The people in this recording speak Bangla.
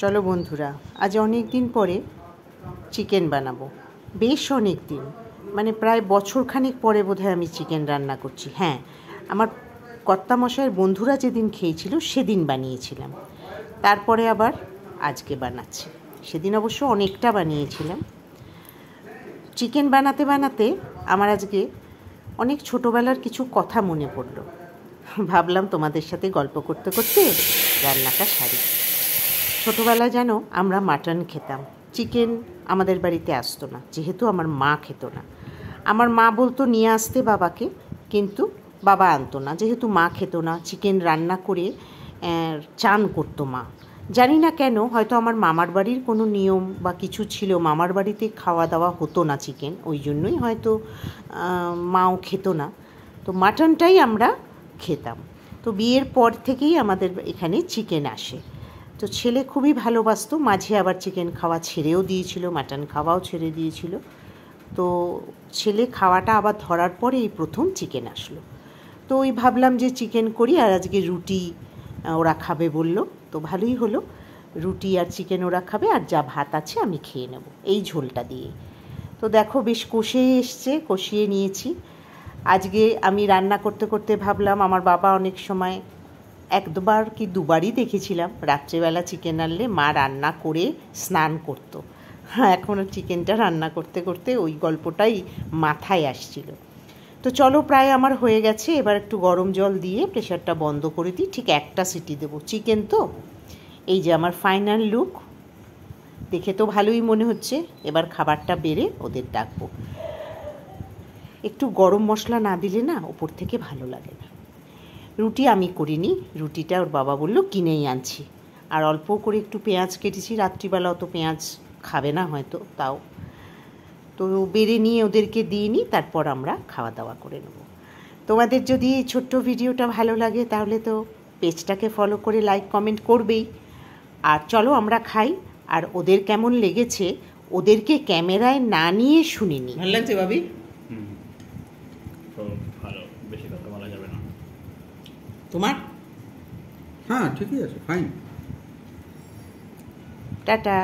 চলো বন্ধুরা, আজ অনেক দিন পরে চিকেন বানাবো। বেশ অনেক দিন, মানে প্রায় বছরখানেক পরে বোধহয় আমি চিকেন রান্না করছি। হ্যাঁ, আমার কর্তামশাইয়ের বন্ধুরা যেদিন খেয়েছিল সেদিন বানিয়েছিলাম, তারপরে আবার আজকে বানাচ্ছি। সেদিন অবশ্য অনেকটা বানিয়েছিলাম। চিকেন বানাতে বানাতে আমার আজকে অনেক ছোটোবেলার কিছু কথা মনে পড়লো। ভাবলাম তোমাদের সাথে গল্প করতে করতে রান্নাটা সারি। ছোটোবেলায় যেন আমরা মাটন খেতাম, চিকেন আমাদের বাড়িতে আসতো না, যেহেতু আমার মা খেত না। আমার মা বলতো নিয়ে আসতে বাবাকে, কিন্তু বাবা আনতো না, যেহেতু মা খেত না। চিকেন রান্না করে চান করতো মা, জানি না কেন, হয়তো আমার মামার বাড়ির কোনো নিয়ম বা কিছু ছিল, মামার বাড়িতে খাওয়া দাওয়া হতো না চিকেন, ওই জন্যই হয়তো মাও খেত না। তো মাটনটাই আমরা খেতাম। তো বিয়ের পর থেকেই আমাদের এখানে চিকেন আসে। তো ছেলে খুবই ভালোবাসতো, মাঝে আবার চিকেন খাওয়া ছেড়েও দিয়েছিল, মাটন খাওয়াও ছেড়ে দিয়েছিল। তো ছেলে খাওয়াটা আবার ধরার পরে এই প্রথম চিকেন আসলো। তো ওই ভাবলাম যে চিকেন করি, আর আজকে রুটি ওরা খাবে বলল, তো ভালোই হলো। রুটি আর চিকেন ওরা খাবে, আর যা ভাত আছে আমি খেয়ে নেব এই ঝোলটা দিয়ে। তো দেখো বেশ কষিয়ে নিয়েছি। আজকে আমি রান্না করতে করতে ভাবলাম, আমার বাবা অনেক সময় একবার কি দুবারই দেখেছিলাম রাত্রেবেলা চিকেন আনলে মা রান্না করে স্নান করতো। হ্যাঁ, এখনও চিকেনটা রান্না করতে করতে ওই গল্পটাই মাথায় আসছিল। তো চলো, প্রায় আমার হয়ে গেছে। এবার একটু গরম জল দিয়ে প্রেশারটা বন্ধ করে দিই, ঠিক একটা সিটি দেবো। চিকেন তো, এই যে আমার ফাইনাল লুক, দেখে তো ভালোই মনে হচ্ছে। এবার খাবারটা বেড়ে ওদের ডাকবো। একটু গরম মশলা না দিলে না ওপর থেকে ভালো লাগে না। রুটি আমি করিনি, রুটিটা ওর বাবা বলল কিনেই আনছি। আর অল্প করে একটু পেঁয়াজ কেটেছি, রাত্রিবেলা অত পেঁয়াজ খাবে না হয়তো, তাও তো বেড়ে নিয়ে ওদেরকে দিয়ে নিই, তারপর আমরা খাওয়া দাওয়া করে নেব। তোমাদের যদি এই ছোট্ট ভিডিওটা ভালো লাগে তাহলে তো পেজটাকে ফলো করে লাইক কমেন্ট করবেই। আর চলো আমরা খাই, আর ওদের কেমন লেগেছে ওদেরকে ক্যামেরায় না নিয়ে শুনিনি। ভালো লাগছে ভাবি? ভালো, বেশি কথা বলা যাবে না। তোমার? হ্যাঁ, ঠিকই আছে, ফাইন। টাটা।